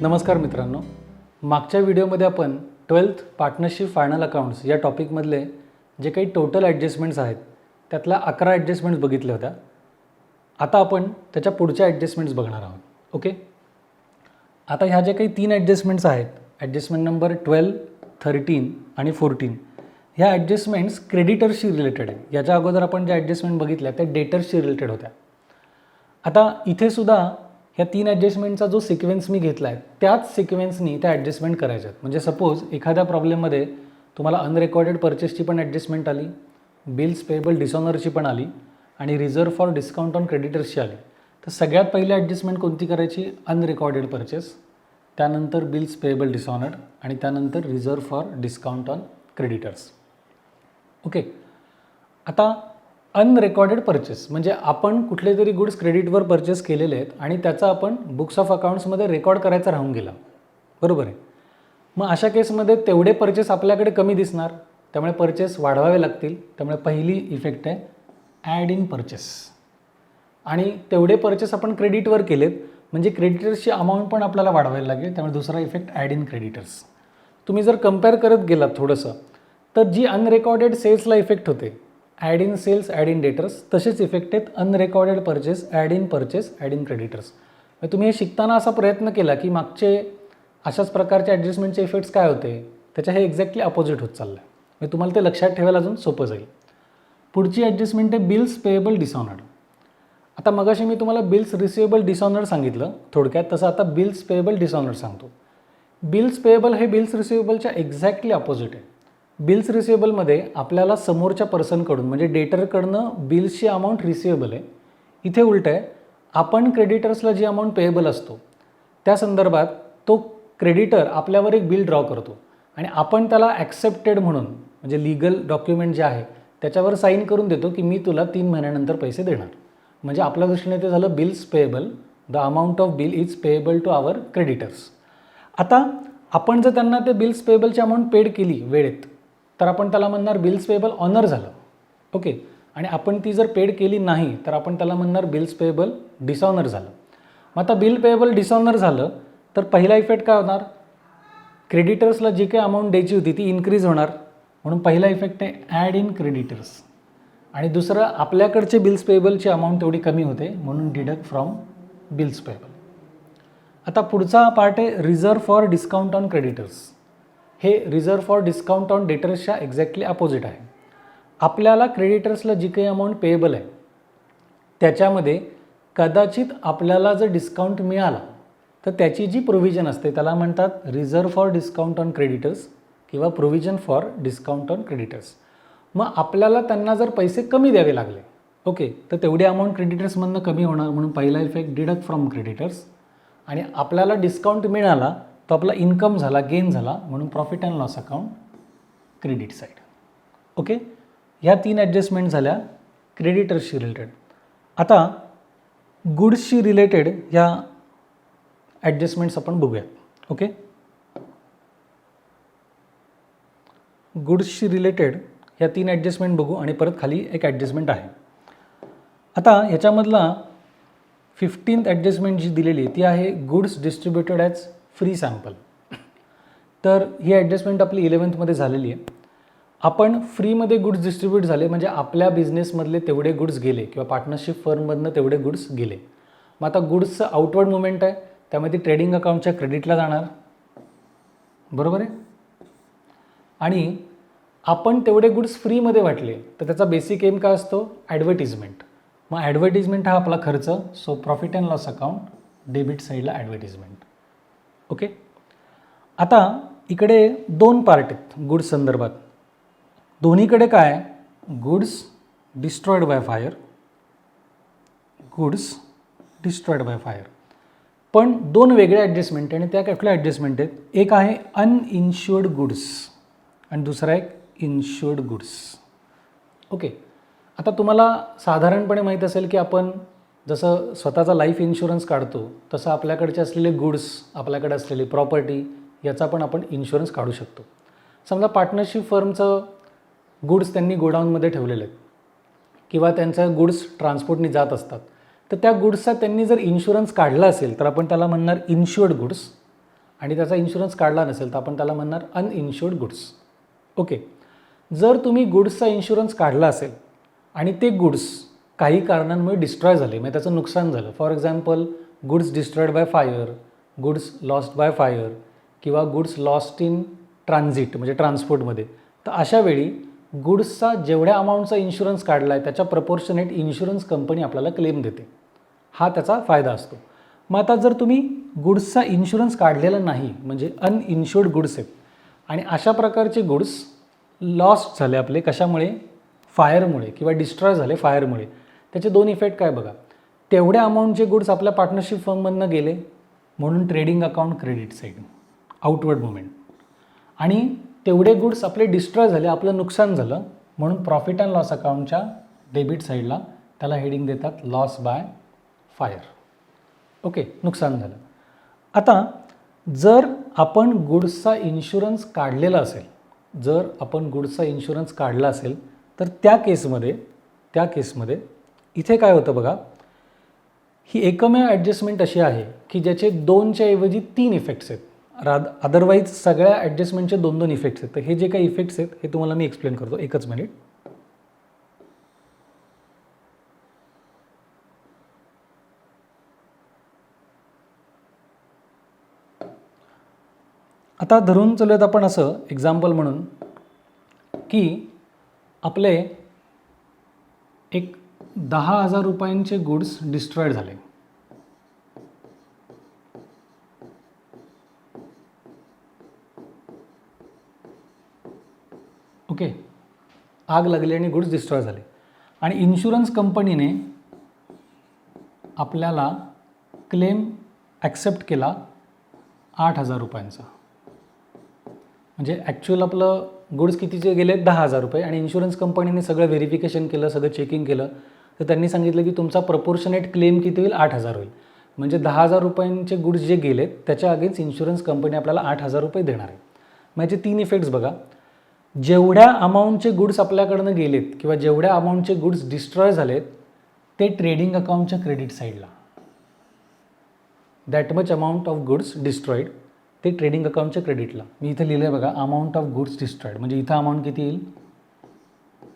नमस्कार मित्रांनो, मागच्या व्हिडिओमध्ये आपण 12th पार्टनरशिप फायनल अकाउंट्स या टॉपिकमधले जे काही टोटल ॲडजस्टमेंट्स आहेत त्यातल्या 11 ॲडजस्टमेंट्स बघितल्या होत्या. आता आपण त्याच्या पुढच्या ॲडजस्टमेंट्स बघणार आहोत. ओके, आता ह्या ज्या काही 3 ॲडजस्टमेंट्स आहेत, ॲडजस्टमेंट नंबर 12, 13 आणि 14, ह्या ॲडजस्टमेंट्स क्रेडिटर्सशी रिलेटेड आहे. याच्या अगोदर आपण ज्या ॲडजस्टमेंट बघितल्या त्या डेटर्सशी रिलेटेड होत्या. आता इथे सुद्धा ह्या 3 ॲडजस्टमेंटचा जो सिक्वेन्स मी घेतला आहे त्याच सिक्वेन्सनी त्या ॲडजस्टमेंट करायच्या आहेत. म्हणजे सपोज एखाद्या प्रॉब्लेममध्ये तुम्हाला अनरेकॉर्डेड परचेसची पण ॲडजस्टमेंट आली, बिल्स पेएबल डिसऑनरची पण आली आणि रिझर्व फॉर डिस्काउंट ऑन क्रेडिटर्सची आली. तर सगळ्यात पहिली ॲडजस्टमेंट कोणती करायची? अनरेकॉर्डेड परचेस, त्यानंतर बिल्स पेएबल डिसऑनर्ड आणि त्यानंतर reserve for discount on creditors. Okay, आता अनरेकॉर्डेड परचेस म्हणजे आपण कुठले तरी गुड्स क्रेडिटवर परचेस केलेले आहेत आणि त्याचा आपण बुक्स ऑफ अकाउंट्समध्ये रेकॉर्ड करायचा राहून गेला, बरोबर आहे. मग अशा केसमध्ये तेवढे परचेस आपल्याकडे कमी दिसणार, त्यामुळे परचेस वाढवावे लागतील. त्यामुळे पहिली इफेक्ट आहे ॲड इन परचेस. आणि तेवढे परचेस आपण क्रेडिटवर केलेत म्हणजे क्रेडिटर्सची अमाऊंट पण आपल्याला वाढवायला लागेल. त्यामुळे दुसरा इफेक्ट ॲड इन क्रेडिटर्स. तुम्ही जर कम्पेअर करत गेलात थोडंसं तर जी अनरेकॉर्डेड सेल्सला इफेक्ट होते add in sales, add in debtors, तसेच इफेक्ट आहेत unrecorded purchase, add in purchase, add in creditors. मग तुम्ही हे शिकताना असा प्रयत्न केला की मागचे अशाच प्रकारचे ॲडजस्टमेंटचे इफेक्ट्स काय होते, त्याच्या हे एक्झॅक्टली अपोजिट होत चाललं आहे. मग तुम्हाला ते लक्षात ठेवायला अजून सोपं जाईल. पुढची ॲडजस्टमेंट आहे बिल्स पेएबल डिसऑनर्ड. आता मगाशी मी तुम्हाला बिल्स रिसिवेबल डिसऑनर्ड सांगितलं थोडक्यात, तसं आता बिल्स पेएबल डिसऑनर्ड सांगतो. बिल्स पेएबल हे बिल्स रिसिवेबलच्या एक्झॅक्टली अपोजिट आहे. बिल्स रिसिवेबलमध्ये आपल्याला समोरच्या पर्सनकडून म्हणजे डेटरकडनं बिल्सची अमाऊंट रिसिवेबल आहे. इथे उलट आहे, आपण क्रेडिटर्सला जी अमाऊंट पेएबल असतो त्या संदर्भात तो क्रेडिटर आपल्यावर एक बिल ड्रॉ करतो आणि आपण त्याला ॲक्सेप्टेड म्हणून म्हणजे लीगल डॉक्युमेंट जे आहे त्याच्यावर साईन करून देतो की मी तुला 3 महिन्यानंतर पैसे देणार. म्हणजे आपल्या दृष्टीने ते झालं bills payable. The amount of bill is payable to our creditors. आता आपण जर त्यांना ते बिल्स पेएबलची अमाऊंट पेड केली वेळेत तर आपण त्याला म्हणणार बिल्स पेएबल ऑनर झालं. ओके, आणि आपण ती जर पेड केली नाही तर आपण त्याला म्हणणार बिल्स पेएबल डिसऑनर झालं. मग आता बिल पेएबल डिसऑनर झालं तर पहिला इफेक्ट काय होणार? क्रेडिटर्सला जी काही अमाऊंट द्यायची होती ती इन्क्रीज होणार, म्हणून पहिला इफेक्ट आहे ॲड इन क्रेडिटर्स. आणि दुसरं, आपल्याकडचे बिल्स पेएबलची अमाऊंट तेवढी कमी होते म्हणून डिडक्ट फ्रॉम बिल्स पेएबल. आता पुढचा पार्ट आहे reserve for discount on creditors. हे रिझर्व फॉर डिस्काउंट ऑन डेटर्सच्या एक्झॅक्टली अपोजिट आहे. आपल्याला क्रेडिटर्सला जी काही अमाऊंट पेएबल आहे त्याच्यामध्ये कदाचित आपल्याला जर डिस्काउंट मिळाला तर त्याची जी प्रोव्हिजन असते त्याला म्हणतात reserve for discount on creditors किंवा provision for discount on creditors. मग आपल्याला त्यांना जर पैसे कमी द्यावे लागले, ओके, तर तेवढी अमाऊंट क्रेडिटर्समधनं कमी होणार म्हणून पहिला इफेक्ट डिडक्ट फ्रॉम क्रेडिटर्स. आणि आपल्याला डिस्काउंट मिळाला तो आपला इन्कम झाला, गेन झाला, म्हणून profit and loss account credit side. Okay, ह्या 3 ॲडजस्टमेंट झाल्या क्रेडिटर्सशी रिलेटेड. आता गुड्सशी रिलेटेड ह्या ॲडजस्टमेंट्स आपण बघूया. ओके, गुड्सशी रिलेटेड ह्या 3 ॲडजस्टमेंट बघू आणि परत खाली एक ॲडजस्टमेंट आहे. आता ह्याच्यामधला 15th ॲडजस्टमेंट जी दिलेली ती आहे goods distributed as free sample. तर ही ॲडजस्टमेंट आपली 11th मध्ये झालेली आहे. आपण फ्रीमध्ये गुड्स डिस्ट्रीब्यूट झाले म्हणजे आपल्या बिझनेसमधले तेवढे गुड्स गेले किंवा पार्टनरशिप फर्ममधनं तेवढे गुड्स गेले. मग आता गुड्सचं आउटवर्ड मुवमेंट आहे, त्यामध्ये ट्रेडिंग अकाउंटच्या क्रेडिटला जाणार, बरोबर आहे. आणि आपण तेवढे गुड्स फ्रीमध्ये वाटले तर त्याचा बेसिक एम काय असतो? ॲडव्हर्टिजमेंट. मग ॲडव्हर्टिजमेंट हा आपला खर्च, so profit and loss account debit साईडला ॲडव्हर्टिजमेंट. ओके, आता इकडे 2 पार्ट आहेत गुड्स संदर्भात. दोन्हीकडे काय आहे? Goods destroyed by fire, goods destroyed by fire. पण 2 वेगळे ॲडजस्टमेंट आणि त्या कुठल्या ॲडजस्टमेंट आहेत? एक आहे अनइन्श्युअर्ड गुड्स आणि दुसरा एक इन्श्युअर्ड गुड्स. ओके, आता तुम्हाला साधारणपणे माहीत असेल की आपण जसं स्वतःचा लाईफ इन्शुरन्स काढतो तसं आपल्याकडचे असलेले गुड्स, आपल्याकडे असलेली प्रॉपर्टी याचा पण आपण इन्शुरन्स काढू शकतो. समजा पार्टनरशिप फर्मचं गुड्स त्यांनी गोडाऊनमध्ये ठेवलेले आहेत किंवा त्यांचं गुड्स ट्रान्सपोर्टनी जात असतात, तर त्या गुड्सचा त्यांनी जर इन्शुरन्स काढला असेल तर आपण त्याला म्हणणार इन्शुअर्ड गुड्स. आणि त्याचा इन्शुरन्स काढला नसेल तर आपण त्याला म्हणणार अनइन्शुर्ड गुड्स. ओके, जर तुम्ही गुड्सचा इन्शुरन्स काढला असेल आणि ते गुड्स काही कारणांमुळे डिस्ट्रॉय झाले, म्हणजे त्याचं नुकसान झालं, for example goods destroyed by fire, goods lost by fire किंवा गुड्स लॉस्ट इन ट्रान्झिट म्हणजे ट्रान्सपोर्टमध्ये, तर अशा वेळी गुड्सचा जेवढ्या अमाऊंटचा इन्शुरन्स काढला आहे त्याच्या प्रपोर्शनेट इन्शुरन्स कंपनी आपल्याला क्लेम देते. हा त्याचा फायदा असतो. मग आता जर तुम्ही गुड्सचा इन्शुरन्स काढलेला नाही म्हणजे अनइन्शुर्ड गुड्स आहेत आणि अशा प्रकारचे गुड्स लॉस्ट झाले आपले कशामुळे, फायरमुळे किंवा डिस्ट्रॉय झाले फायरमुळे, त्याचे दोन इफेक्ट काय बघा. तेवढ्या अमाऊंटचे गुड्स आपल्या पार्टनरशिप फर्ममधनं गेले म्हणून trading account credit side outward movement, आणि तेवढे गुड्स आपले डिस्ट्रॉय झाले, आपलं नुकसान झालं म्हणून प्रॉफिट अँड लॉस अकाउंटच्या डेबिट साईडला त्याला हेडिंग देतात लॉस बाय फायर. ओके, नुकसान झालं. आता जर आपण गुड्सचा इन्शुरन्स काढलेला असेल, जर आपण गुड्सचा इन्शुरन्स काढला असेल तर त्या केसमध्ये इथे काय होतं बघा, ही एकमेव ॲडजस्टमेंट अशी आहे की ज्याचे 2च्या ऐवजी 3 इफेक्ट्स आहेत. अदरवाईज सगळ्या ॲडजस्टमेंटचे 2-2 इफेक्ट्स आहेत. तर हे जे काही इफेक्ट्स आहेत हे तुम्हाला मी एक्सप्लेन करतो, एकच मिनिट. आता धरून चालूयात आपण असं एक्झाम्पल म्हणून की आपले एक 10,000 रुपयांचे गुड्स डिस्ट्रॉयड झाले. ओके, आग लागली आणि गुड्स डिस्ट्रॉय झाले आणि इन्शुरन्स कंपनीने आपल्याला क्लेम ॲक्सेप्ट केला 8,000 रुपयांचा. म्हणजे ॲक्च्युअल आपलं गुड्स कितीचे गेले 10,000 रुपये आणि इन्शुरन्स कंपनीने सगळं व्हेरिफिकेशन केलं, सगळं चेकिंग केलं, तर त्यांनी सांगितलं की तुमचा प्रपोर्शनेट क्लेम किती होईल, 8,000 होईल. म्हणजे 10,000 रुपयांचे गुड्स जे गेलेत त्याच्या अगेन्स्ट इन्शुरन्स कंपनी आपल्याला 8,000 रुपये देणार आहे. म्हणजे 3 इफेक्ट्स बघा. जेवढ्या अमाऊंटचे गुड्स आपल्याकडनं गेलेत किंवा जेवढ्या अमाऊंटचे गुड्स डिस्ट्रॉय झालेत ते ट्रेडिंग अकाउंटच्या क्रेडिट साईडला, that much amount of goods destroyed ते ट्रेडिंग अकाउंटच्या क्रेडिटला. मी इथं लिहिलं आहे बघा, अमाऊंट ऑफ गुड्स डिस्ट्रॉईड, म्हणजे इथं अमाऊंट किती येईल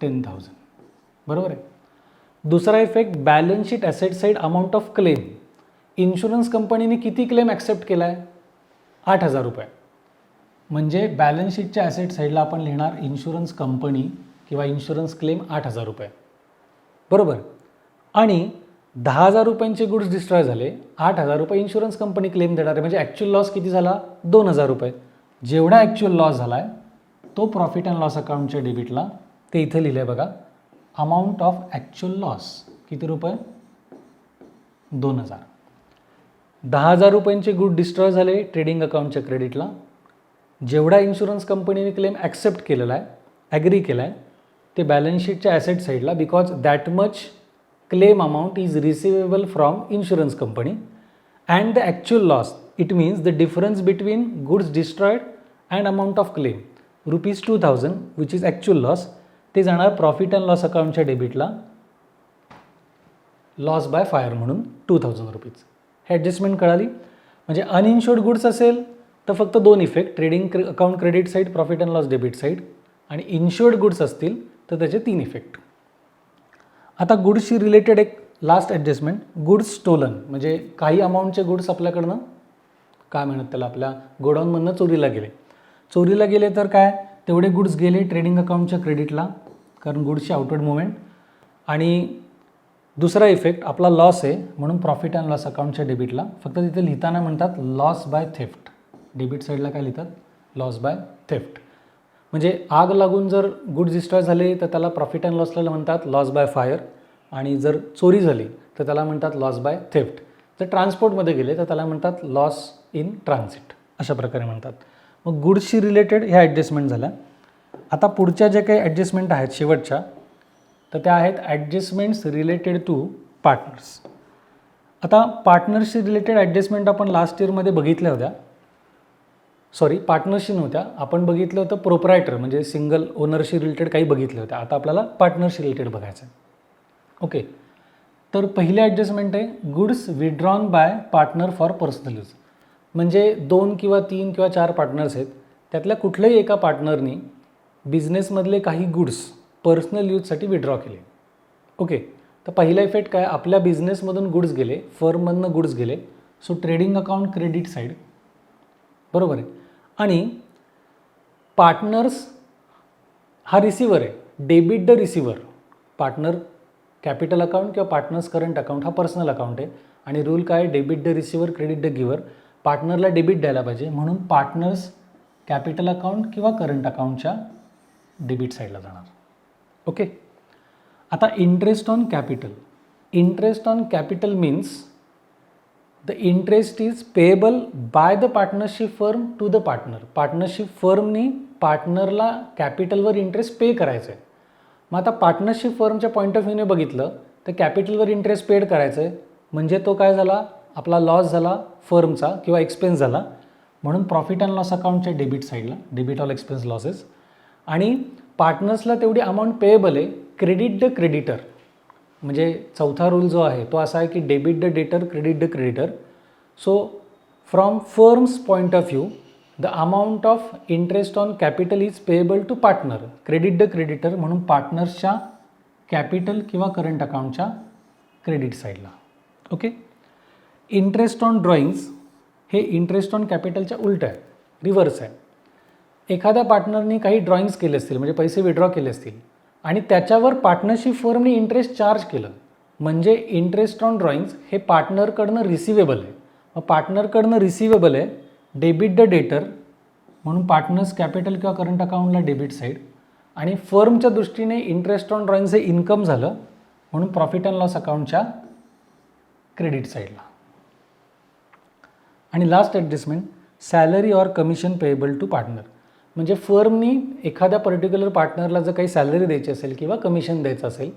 10,000. बरोबर आहे. दुसरा effect balance sheet asset side amount of claim. Insurance कंपनीने किती क्लेम ॲक्सेप्ट केला आहे, 8,000 रुपये. म्हणजे बॅलन्स शीटच्या ॲसेट साईडला आपण लिहिणार इन्शुरन्स कंपनी किंवा इन्शुरन्स क्लेम 8,000 रुपये. बरोबर. आणि 10,000 रुपयांचे गुड्स डिस्ट्रॉय झाले, 8,000 रुपये इन्शुरन्स कंपनी क्लेम देणार आहे. म्हणजे ॲक्च्युअल लॉस किती झाला, 2,000 रुपये. जेवढा ॲक्च्युअल लॉस झाला आहे तो प्रॉफिट अँड लॉस अकाउंटच्या डेबिटला, ते इथे लिहिलं आहे बघा, अमाऊंट ऑफ ॲक्च्युअल लॉस किती रुपये, 2,000. 10,000 रुपयांचे गुड डिस्ट्रॉय झाले ट्रेडिंग अकाउंटच्या क्रेडिटला. जेवढा इन्शुरन्स कंपनीने क्लेम ॲक्सेप्ट केलेला आहे, ॲग्री केला आहे, ते बॅलन्स शीटच्या ॲसेट साईडला, because that much claim amount is receivable from insurance company and the actual loss, it means the difference between goods destroyed and amount of claim rupees 2,000 which is actual loss, ते जाणार profit and loss अकाउंटच्या डेबिटला loss by fire म्हणून 2,000 rupees. हे adjustment कळाली. म्हणजे अनइन्शुर्ड goods असेल तर फक्त 2 effect, trading account credit side, profit and loss debit side, आणि इन्शुर्ड गुड्स असतील तर त्याचे 3 इफेक्ट. आता गुड्सशी रिलेटेड एक लास्ट ॲडजस्टमेंट, गुड्स स्टोलन, म्हणजे काही अमाऊंटचे गुड्स आपल्याकडनं काय म्हणत त्याला, आपल्या गोडाऊनमधनं चोरीला गेले तर काय, तेवढे गुड्स गेले ट्रेडिंग अकाउंटच्या क्रेडिटला कारण गुड्सची आउटवर्ड मुवमेंट. आणि दुसरा इफेक्ट आपला लॉस आहे म्हणून प्रॉफिट अँड लॉस अकाउंटच्या डेबिटला, फक्त तिथे लिहिताना म्हणतात लॉस बाय थेफ्ट. डेबिट साईडला काय लिहितात, लॉस बाय थेफ्ट. म्हणजे आग लागून जर गुड्स डिस्ट्रॉय झाले तर त्याला प्रॉफिट अँड लॉसला म्हणतात लॉस बाय फायर, आणि जर चोरी झाली तर त्याला म्हणतात लॉस बाय थेफ्ट. जर ट्रान्सपोर्टमध्ये गेले तर त्याला म्हणतात लॉस इन ट्रान्झिट, अशा प्रकारे म्हणतात. मग गुड्सशी रिलेटेड ह्या ॲडजस्टमेंट झाल्या. आता पुढच्या ज्या काही ॲडजस्टमेंट आहेत शेवटच्या, तर त्या आहेत ॲडजस्टमेंट्स रिलेटेड टू पार्टनर्स. आता पार्टनर्सशी रिलेटेड ॲडजस्टमेंट आपण लास्ट इयरमध्ये बघितल्या होत्या. पार्टनरशी नव्हत्या, आपण बघितलं होतं प्रोप्रायटर म्हणजे सिंगल ओनरशी रिलेटेड काही बघितलं होतं. आता आपल्याला पार्टनरशी रिलेटेड बघायचं आहे. ओके, तर पहिली ॲडजस्टमेंट आहे goods withdrawn bye partner for personal use. म्हणजे 2 किंवा 3 किंवा 4 पार्टनर्स आहेत, त्यातल्या कुठल्याही एका पार्टनरनी बिझनेसमधले काही गुड्स पर्सनल यूजसाठी विड्रॉ केले. ओके, तर पहिला इफेक्ट काय, आपल्या बिझनेसमधून गुड्स गेले, फर्ममधनं गुड्स गेले, so trading account credit side, बरोबर आहे. आणि पार्टनर्स हा रिसिवर आहे, debit the receiver. Partner capital account किंवा पार्टनर्स करंट अकाउंट हा पर्सनल अकाउंट आहे आणि रूल काय, debit the receiver credit the गिवर. पार्टनरला डेबिट द्यायला पाहिजे, म्हणून पार्टनर्स कॅपिटल अकाउंट किंवा करंट अकाउंटच्या डेबिट साईडला जाणार. ओके, आता interest on capital. Interest on capital means the interest is payable by the partnership firm to the partner. Partnership फर्मनी पार्टनरला कॅपिटलवर इंटरेस्ट पे करायचं आहे. मग आता पार्टनरशिप फर्मच्या पॉईंट ऑफ व्ह्यूने बघितलं तर कॅपिटलवर इंटरेस्ट पेड करायचं आहे, म्हणजे तो काय झाला, आपला लॉस झाला फर्मचा किंवा एक्सपेन्स झाला, म्हणून प्रॉफिट अँड लॉस अकाउंटच्या डेबिट साईडला, डेबिट ऑल एक्सपेन्स लॉसेस. आणि पार्टनर्सला तेवढी अमाऊंट पेएबल आहे, क्रेडिट द क्रेडिटर. म्हणजे चौथा रूल जो आहे तो असा आहे की debit the debtor credit the creditor. So from firm's point of view the amount of interest on capital is payable to partner, credit the creditor, म्हणून पार्टनर्सच्या कॅपिटल किंवा करंट अकाउंटच्या क्रेडिट साईडला. ओके, इंटरेस्ट ऑन ड्रॉइंग्स हे interest on कॅपिटलच्या उलट आहे, reverse आहे. एखाद्या पार्टनरनी काही ड्रॉइंग्स केले असतील, म्हणजे पैसे विड्रॉ केले असतील आणि त्याच्यावर पार्टनरशिप फर्मने इंटरेस्ट चार्ज केलं, म्हणजे इंटरेस्ट ऑन ड्रॉइंग्स हे पार्टनरकडनं रिसिवेबल आहे. मग पार्टनरकडनं रिसिवेबल आहे, डेबिट द डेटर, म्हणून पार्टनर्स कॅपिटल किंवा करंट अकाउंटला डेबिट साईड. आणि फर्मच्या दृष्टीने इंटरेस्ट ऑन ड्रॉइंग्स हे इन्कम झालं, म्हणून प्रॉफिट अँड लॉस अकाउंटच्या क्रेडिट साईडला. आणि last adjustment, salary or commission payable to partner. म्हणजे फर्मनी एखाद्या पर्टिक्युलर पार्टनरला जर काही सॅलरी द्यायची असेल किंवा कमिशन द्यायचं असेल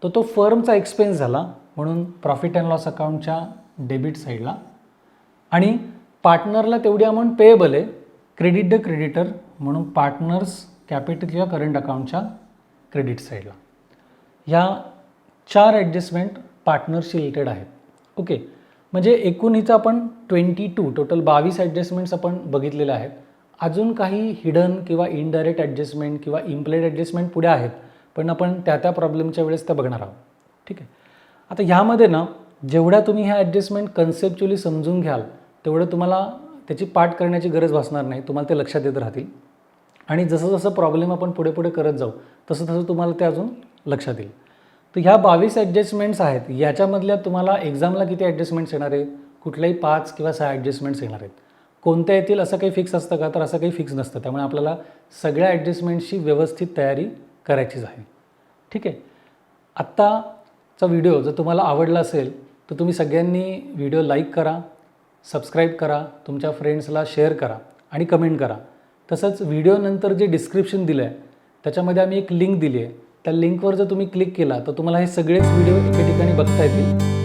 तर तो फर्मचा एक्सपेन्स झाला, म्हणून प्रॉफिट अँड लॉस अकाउंटच्या डेबिट साईडला. आणि पार्टनरला तेवढी अमाऊंट पेएबल आहे, क्रेडिट द क्रेडिटर, म्हणून पार्टनर्स कॅपिटल किंवा करंट अकाउंटच्या क्रेडिट साईडला. ह्या 4 ॲडजस्टमेंट पार्टनरशी रिलेटेड आहेत. ओके, म्हणजे एकूण हिचं आपण 22 टोटल 22 ॲडजस्टमेंट्स आपण बघितलेल्या आहेत. अजून काही हिडन किंवा इनडायरेक्ट ॲडजस्टमेंट किंवा इम्प्लाइड ॲडजस्टमेंट पुढे आहेत, पण आपण त्या प्रॉब्लेमच्या वेळेस त्या बघणार आहोत. ठीक आहे, आता ह्यामध्ये ना जेवढ्या तुम्ही ह्या ॲडजस्टमेंट कन्सेप्च्युअली समजून घ्याल तेवढं तुम्हाला त्याची पाठ करण्याची गरज भासणार नाही, तुम्हाला ते लक्षात येत राहतील. आणि जसं जसं प्रॉब्लेम आपण पुढे पुढे करत जाऊ तसं तसं तुम्हाला ते अजून लक्षात येईल. तर ह्या 22 ॲडजस्टमेंट्स आहेत, याच्यामधल्या तुम्हाला एक्झामला किती ॲडजस्टमेंट्स येणार आहेत, कुठल्याही 5 किंवा 6 ॲडजस्टमेंट्स येणार आहेत. कोणत्या येतील असं काही फिक्स असतं का, तर असं काही फिक्स नसतं. त्यामुळे आपल्याला सगळ्या ॲडजस्टमेंट्सची व्यवस्थित तयारी करायचीच आहे. ठीक आहे, आत्ताचा व्हिडिओ जर तुम्हाला आवडला असेल तर तुम्ही सगळ्यांनी व्हिडिओ लाईक करा, सबस्क्राईब करा, तुमच्या फ्रेंड्सला शेअर करा आणि कमेंट करा. तसंच व्हिडिओनंतर जे डिस्क्रिप्शन दिलं आहे त्याच्यामध्ये आम्ही एक लिंक दिली आहे, त्या लिंकवर जर तुम्ही क्लिक केला तर तुम्हाला हे सगळेच व्हिडिओ एके ठिकाणी बघता येतील.